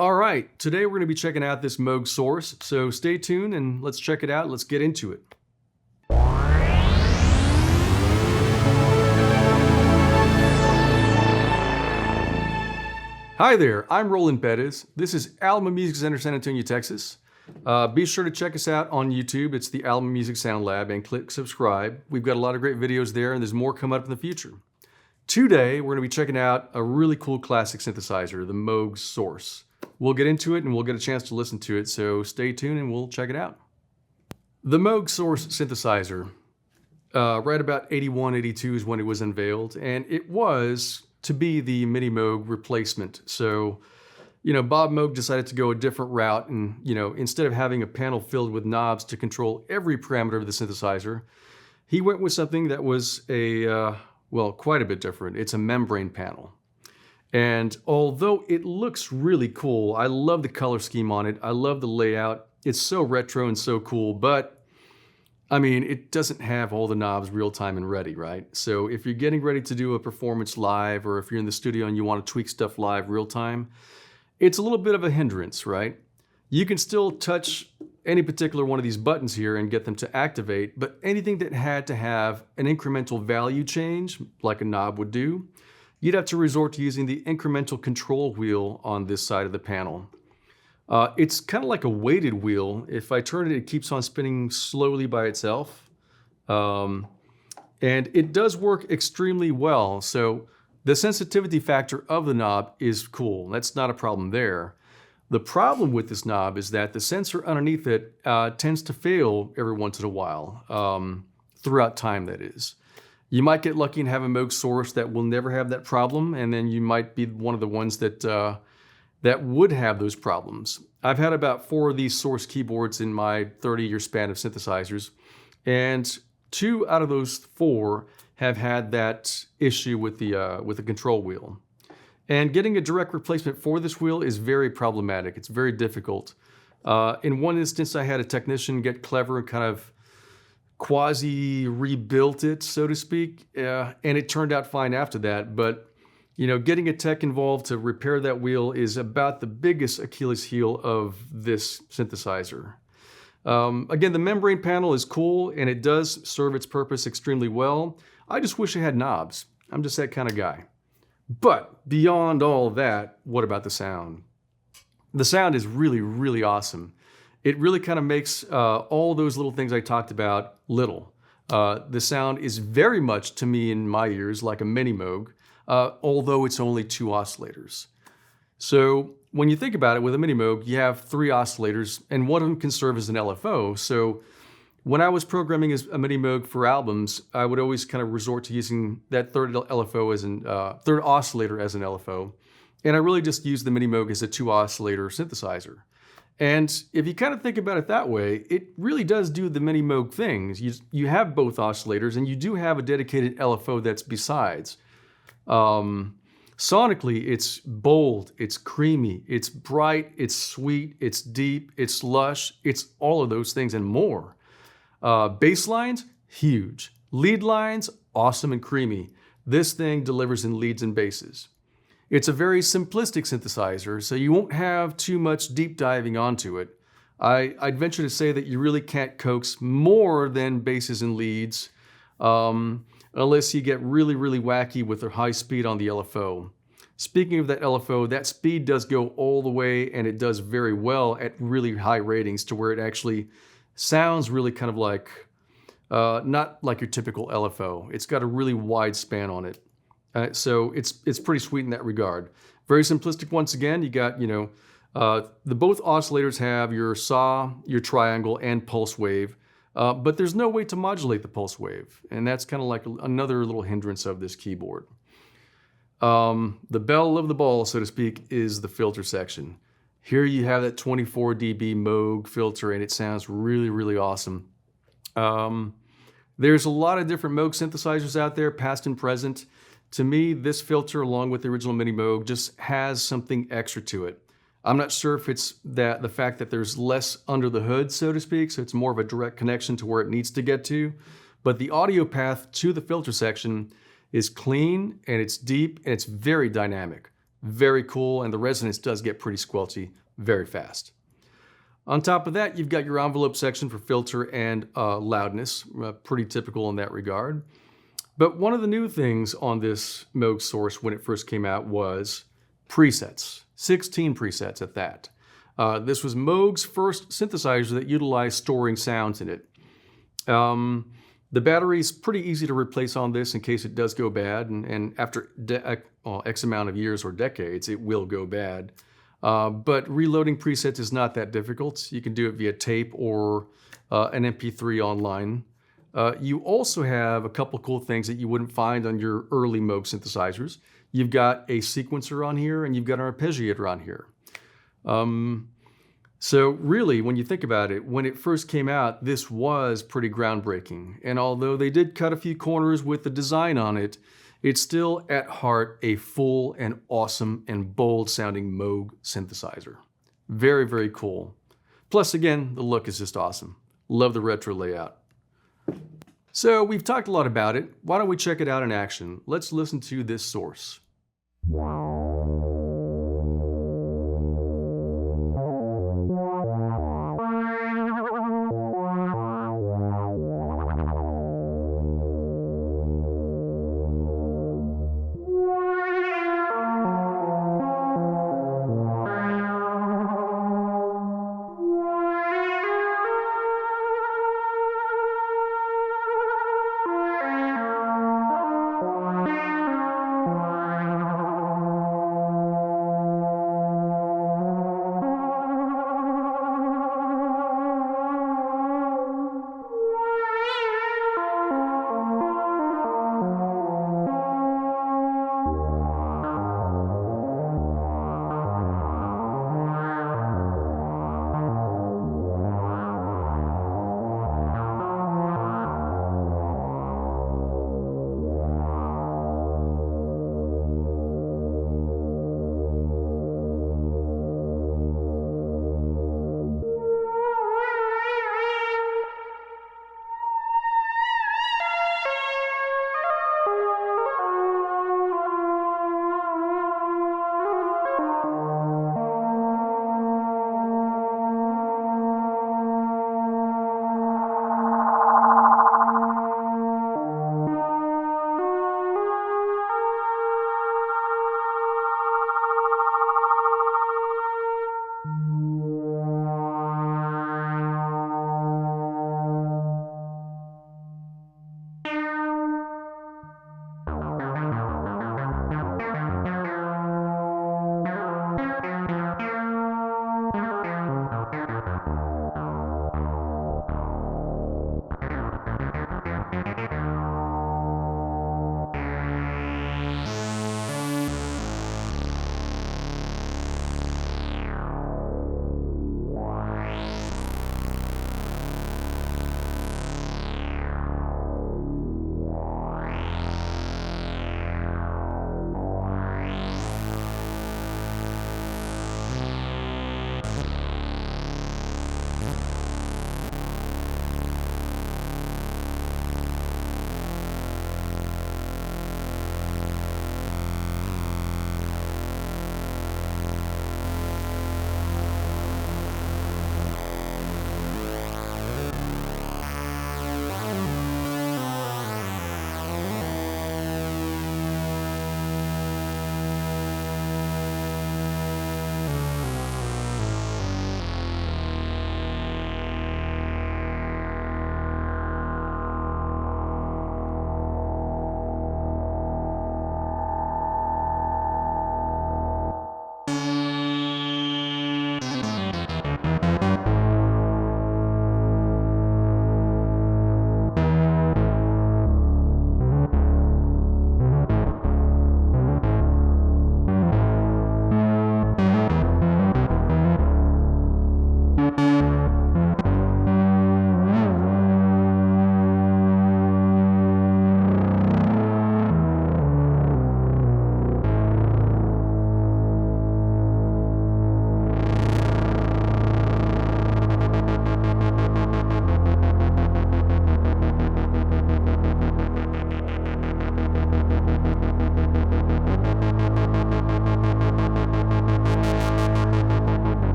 All right, today we're going to be checking out this Moog Source, so stay tuned and let's check it out. Let's get into it. Hi there, I'm Roland. This is Alma Music Center, San Antonio, Texas. Be sure to check us out on YouTube. It's the Alma Music Sound Lab, and click subscribe. We've got a lot of great videos there, and there's more coming up in the future. Today, we're going to be checking out a really cool classic synthesizer, the Moog Source. We'll get into it and we'll get a chance to listen to it, so stay tuned and we'll check it out. The Moog Source synthesizer, right about 81, 82 is when it was unveiled, and it was to be the Mini Moog replacement. So, Bob Moog decided to go a different route and, instead of having a panel filled with knobs to control every parameter of the synthesizer, he went with something that was quite a bit different. It's a membrane panel. And although it looks really cool, I love the color scheme on it. I love the layout. It's so retro and so cool, but it doesn't have all the knobs real time and ready, right? So if you're getting ready to do a performance live, or if you're in the studio and you want to tweak stuff live real time, it's a little bit of a hindrance, right? You can still touch any particular one of these buttons here and get them to activate, but anything that had to have an incremental value change, like a knob would do, you'd have to resort to using the incremental control wheel on this side of the panel. It's kind of like a weighted wheel. If I turn it, it keeps on spinning slowly by itself. And it does work extremely well. So the sensitivity factor of the knob is cool. That's not a problem there. The problem with this knob is that the sensor underneath it tends to fail every once in a while, throughout time, that is. You might get lucky and have a Moog Source that will never have that problem, and then you might be one of the ones that would have those problems. I've had about 4 of these Source keyboards in my 30-year span of synthesizers, and 2 out of those 4 have had that issue with the control wheel. And getting a direct replacement for this wheel is very problematic. It's very difficult. In one instance, I had a technician get clever and kind of quasi rebuilt it, so to speak, and it turned out fine after that. But getting a tech involved to repair that wheel is about the biggest Achilles heel of this synthesizer. Again, the membrane panel is cool and it does serve its purpose extremely well. I just wish it had knobs. I'm just that kind of guy. But beyond all that, what about the sound? The sound is really, really awesome. It really kind of makes all those little things I talked about little. The sound is very much, to me in my ears, like a Mini Moog, although it's only 2 oscillators. So when you think about it, with a Mini Moog, you have 3 oscillators, and one of them can serve as an LFO. So when I was programming as a Mini Moog for albums, I would always kind of resort to using that third oscillator as an LFO. And I really just used the Mini Moog as a 2 oscillator synthesizer. And if you kind of think about it that way, it really does do the Mini Moog things. You have both oscillators, and you do have a dedicated LFO that's besides. Sonically, it's bold, it's creamy, it's bright, it's sweet, it's deep, it's lush, it's all of those things and more. Bass lines, huge. Lead lines, awesome and creamy. This thing delivers in leads and basses. It's a very simplistic synthesizer, so you won't have too much deep diving onto it. I'd venture to say that you really can't coax more than basses and leads, unless you get really, really wacky with the high speed on the LFO. Speaking of that LFO, that speed does go all the way, and it does very well at really high ratings, to where it actually sounds really kind of like, not like your typical LFO. It's got a really wide span on it. So it's pretty sweet in that regard. Very simplistic once again. You got, the both oscillators have your saw, your triangle, and pulse wave, but there's no way to modulate the pulse wave. And that's kind of like another little hindrance of this keyboard. The belle of the ball, so to speak, is the filter section. Here you have that 24 dB Moog filter, and it sounds really, really awesome. There's a lot of different Moog synthesizers out there, past and present. To me, this filter, along with the original Mini Moog, just has something extra to it. I'm not sure if it's the fact that there's less under the hood, so to speak, so it's more of a direct connection to where it needs to get to. But the audio path to the filter section is clean, and it's deep, and it's very dynamic. Very cool, and the resonance does get pretty squelchy very fast. On top of that, you've got your envelope section for filter and loudness, pretty typical in that regard. But one of the new things on this Moog Source when it first came out was presets, 16 presets at that. This was Moog's first synthesizer that utilized storing sounds in it. The battery's pretty easy to replace on this in case it does go bad, and after X amount of years or decades, it will go bad. But reloading presets is not that difficult. You can do it via tape or an MP3 online. You also have a couple cool things that you wouldn't find on your early Moog synthesizers. You've got a sequencer on here, and you've got an arpeggiator on here. So really, when you think about it, when it first came out, this was pretty groundbreaking. And although they did cut a few corners with the design on it, it's still at heart a full and awesome and bold sounding Moog synthesizer. Very, very cool. Plus, again, the look is just awesome. Love the retro layout. So we've talked a lot about it. Why don't we check it out in action? Let's listen to this source.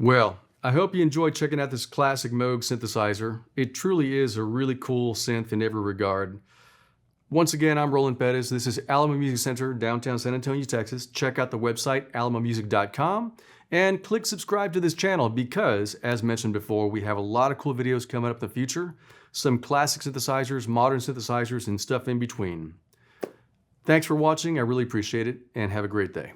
Well, I hope you enjoyed checking out this classic Moog synthesizer. It truly is a really cool synth in every regard. Once again, I'm Roland. This is Alamo Music Center, downtown San Antonio, Texas. Check out the website, alamomusic.com, and click subscribe to this channel because, as mentioned before, we have a lot of cool videos coming up in the future. Some classic synthesizers, modern synthesizers, and stuff in between. Thanks for watching. I really appreciate it, and have a great day.